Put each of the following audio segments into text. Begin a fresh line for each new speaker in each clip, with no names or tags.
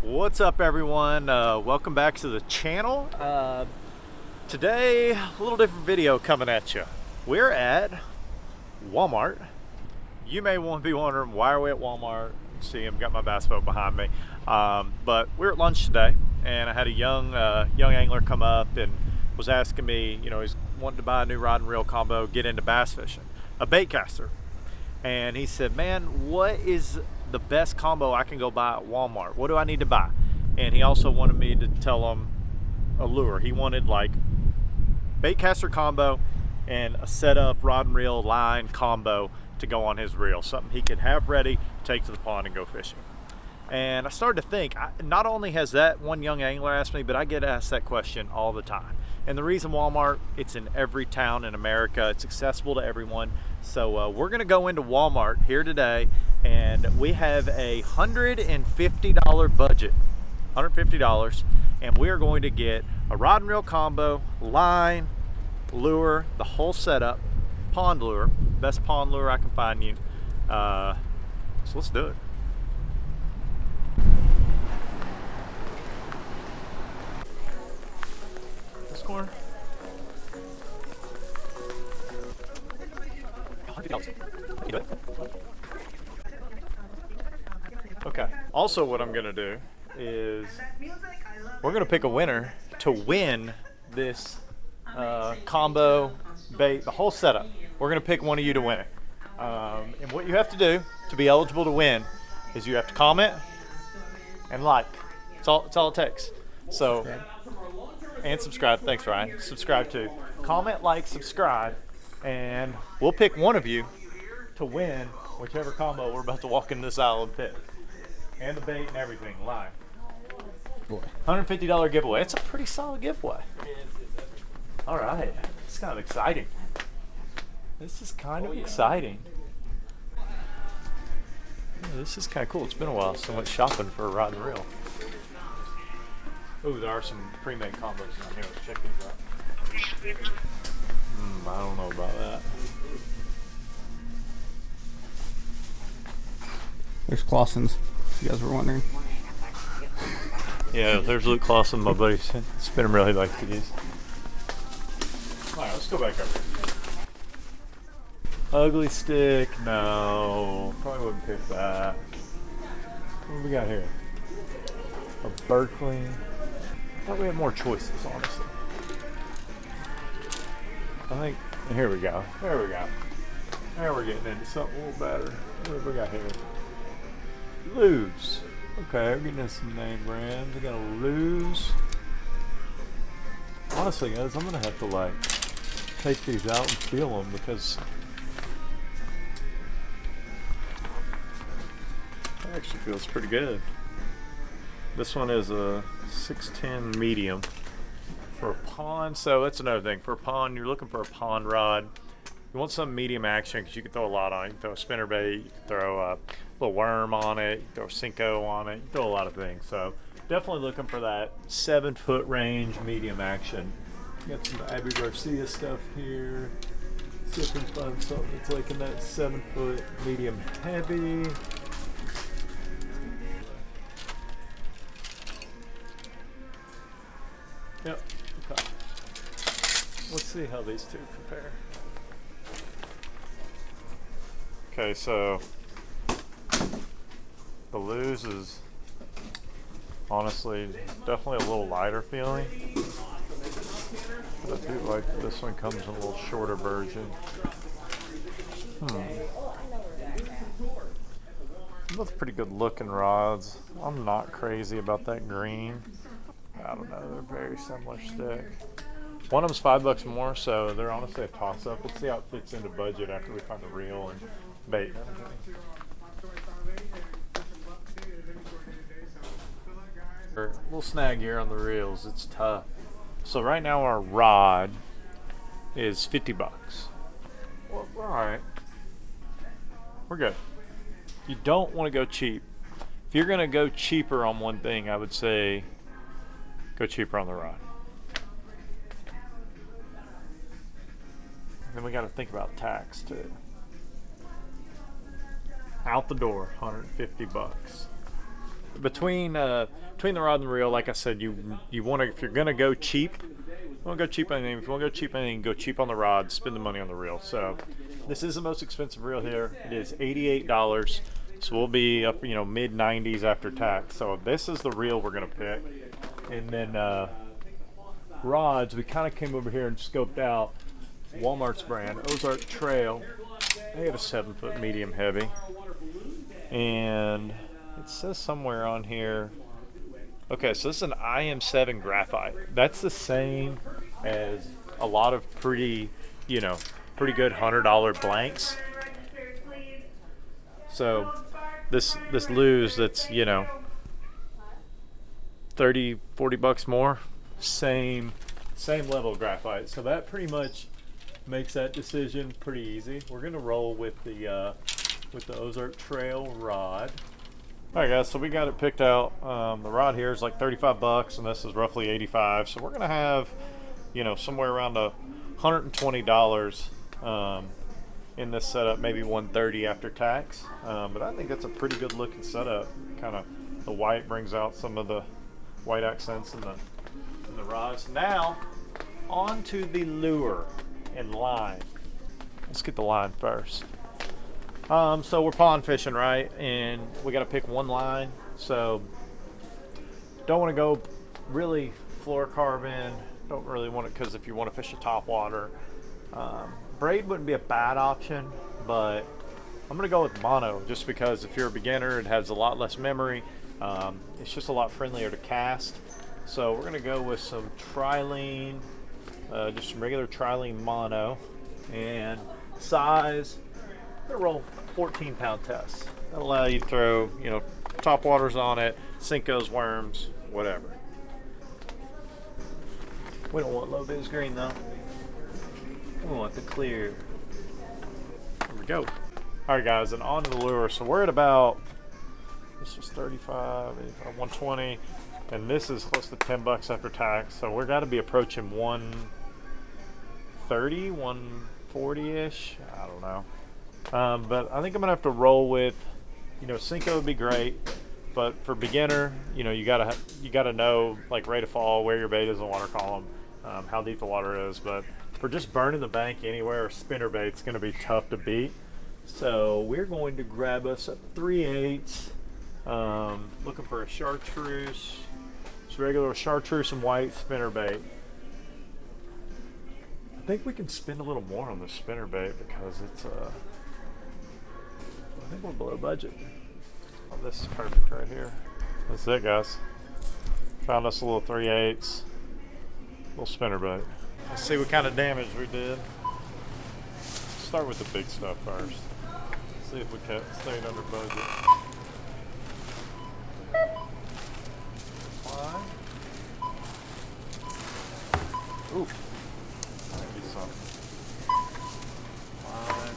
What's up, everyone? Welcome back to the channel. Today, a little different video coming at you. We're at Walmart. You may want to be wondering, why are we at Walmart? See, I've got my bass boat behind me. But we're at lunch today, and I had a young angler come up and was asking me, he's wanting to buy a new rod and reel combo, get into bass fishing, a bait caster. And he said, man, what is the best combo I can go buy at Walmart? What do I need to buy? And he also wanted me to tell him a lure. He wanted like bait caster combo and a setup rod and reel line combo to go on his reel, something he could have ready, take to the pond and go fishing. And I started to think, not only has that one young angler asked me, but I get asked that question all the time. And the reason Walmart, it's in every town in America, it's accessible to everyone. So we're gonna go into Walmart here today, and we have a $150 budget, $150, and we are going to get a rod and reel combo, line, lure, the whole setup, pond lure, best pond lure I can find you. So let's do it. This corner. Okay. Also, what I'm gonna do is we're gonna pick a winner to win this combo bait, the whole setup. We're gonna pick one of you to win it. And what you have to do to be eligible to win is you have to comment and like. It's all it takes. So, and subscribe. Thanks, Ryan. Subscribe too. Comment, like, subscribe, and we'll pick one of you to win whichever combo we're about to walk in this aisle and pick. And the bait and everything live. Boy. $150 giveaway. It's a pretty solid giveaway. All right. It's kind of exciting. This is kind of exciting. Yeah, this is kind of cool. It's been a while since I went shopping for a rod and reel. Oh, there are some pre-made combos down here. Let's check these out. I don't know about that.
There's Clausen's, if you guys were wondering.
Yeah, there's Luke Clausen, my buddy. Spin him really likes these. Alright, let's go back up here. Ugly stick, no. Probably wouldn't pick that. What do we got here? A Berkley. I thought we had more choices, honestly. I think, here we go. There we go. Now we're getting into something a little better. What do we got here? Lose. Okay, we're getting into some name brands. We got a Lose. Honestly, guys, I'm gonna have to like take these out and feel them because it actually feels pretty good. This one is a 610 medium for a pond. So that's another thing. For a pond, you're looking for a pond rod. You want some medium action because you can throw a lot on it. You can throw a spinnerbait, you can throw a little worm on it, you can throw a Cinco on it, you can throw a lot of things. So definitely looking for that 7-foot range medium action. Got some Abu Garcia stuff here. See if we can find something that's like in that 7-foot medium heavy. Yep. Okay. Let's see how these two compare. Okay, so the Lose is honestly definitely a little lighter feeling. But I do like this one comes in a little shorter version. Both pretty good looking rods. I'm not crazy about that green. I don't know, they're very similar stick. One of them's $5 more, so they're honestly a toss-up. Let's see how it fits into budget after we find the reel and bait. A little snag here on the reels, it's tough. So right now our rod is $50. Well, alright. We're good. You don't want to go cheap. If you're gonna go cheaper on one thing, I would say go cheaper on the rod. And then we got to think about tax too. Out the door, $150. between the rod and the reel, like I said, you want to, if you're gonna go cheap, go cheap on anything. If you want to go cheap on anything, go cheap on the rod. Spend the money on the reel. So this is the most expensive reel here. It is $88. So we'll be up, mid 90s after tax. So this is the reel we're gonna pick. And then rods, we kind of came over here and scoped out Walmart's brand, Ozark Trail. They have a 7-foot medium heavy. And it says somewhere on here, okay, so this is an IM7 graphite. That's the same as a lot of pretty good $100 blanks. So this lose that's 30, 40 bucks more, same level of graphite. So that pretty much makes that decision pretty easy. We're gonna roll with the Ozark Trail rod. All right, guys, so we got it picked out. The rod here is like 35 bucks, and this is roughly 85. So we're gonna have, somewhere around $120 in this setup, maybe 130 after tax. But I think that's a pretty good looking setup. Kind of the white brings out some of the white accents in the rods. Now, on to the lure and line. Let's get the line first. So we're pond fishing, right? And we got to pick one line. So don't want to go really fluorocarbon. Don't really want it, because if you want to fish a top water, braid wouldn't be a bad option, but I'm going to go with mono just because if you're a beginner, it has a lot less memory. It's just a lot friendlier to cast. So we're going to go with some trilene, just some regular trilene mono, and size. I'm going to roll 14-pound tests. That'll allow you to throw, top waters on it, Senkos, worms, whatever. We don't want low biz green though. We want the clear. There we go. All right, guys, and on to the lure. So we're at about, this was 35, 120, and this is close to 10 bucks after tax. So we're got to be approaching 130, 140-ish. I don't know. But I think I'm gonna have to roll with, Senko would be great, but for beginner, you gotta know like rate of fall, where your bait is in the water column, how deep the water is. But for just burning the bank anywhere, spinner bait's gonna be tough to beat. So we're going to grab us a 3/8, looking for a chartreuse, just regular chartreuse and white spinner bait. I think we can spend a little more on this spinner bait because it's I think we're below budget. Oh, this is perfect right here. That's it, guys. Found us a little 3/8, little spinner bait. Let's see what kind of damage we did. Start with the big stuff first. See if we stayed under budget. Fine. Ooh, might be something. Fine.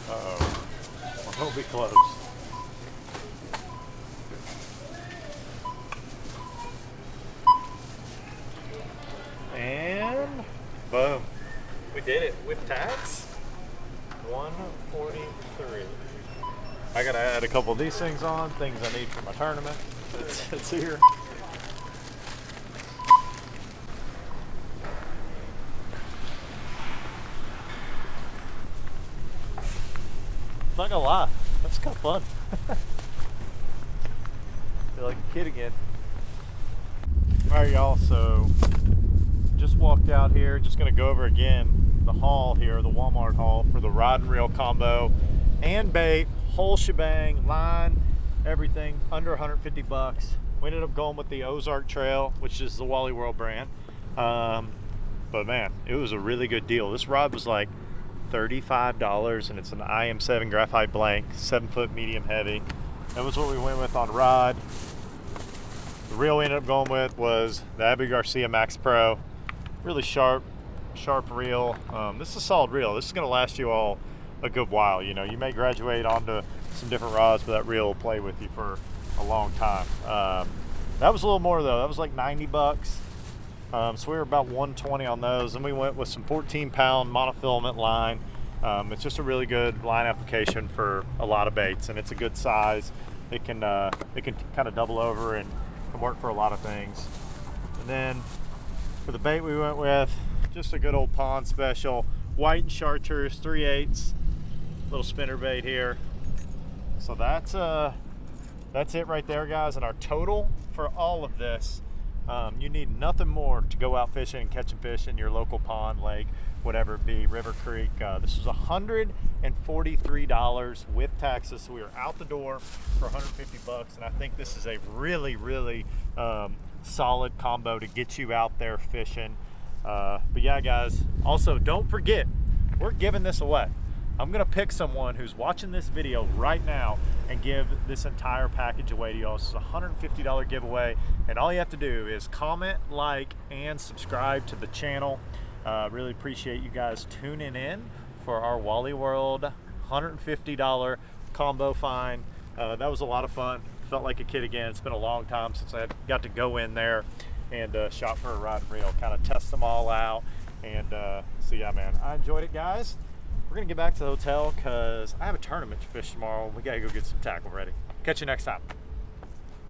Uh-oh. We'll be close. And boom. We did it with tax. 143. I gotta add a couple of these things on, things I need for my tournament. It's here. Not gonna lie, that's kind of fun. Feel like a kid again. All right, y'all, so just walked out here, just gonna go over again the haul here, the Walmart haul for the rod and reel combo and bait, whole shebang, line, everything, under 150 bucks. We ended up going with the Ozark Trail, which is the Wally World brand. But man, it was a really good deal. This rod was like $35, and it's an IM7 graphite blank, 7-foot medium heavy. That was what we went with on rod. The reel we ended up going with was the Abu Garcia Max Pro. Really sharp reel. This is a solid reel. This is going to last you all a good while. You may graduate onto some different rods, but that reel will play with you for a long time. That was a little more though. That was like 90 bucks. So we were about 120 on those, and we went with some 14-pound monofilament line. It's just a really good line application for a lot of baits, and it's a good size. it can kind of double over and can work for a lot of things. And then for the bait we went with, just a good old pond special, white and chartreuse 3/8 little spinner bait here. So that's it right there, guys. And our total for all of this, you need nothing more to go out fishing and catching fish in your local pond, lake, whatever it be, river, creek. This was $143 with taxes, so we were out the door for 150 bucks, and I think this is a really, really solid combo to get you out there fishing. But yeah, guys, also don't forget, we're giving this away. I'm gonna pick someone who's watching this video right now and give this entire package away to y'all. This is a $150 giveaway, and all you have to do is comment, like, and subscribe to the channel. Really appreciate you guys tuning in for our Wally World $150 combo find. That was a lot of fun. Felt like a kid again. It's been a long time since I got to go in there and shop for a rod and reel, kind of test them all out. And so yeah, man, I enjoyed it, guys. We're gonna get back to the hotel because I have a tournament to fish tomorrow. We gotta go get some tackle ready. Catch you next time.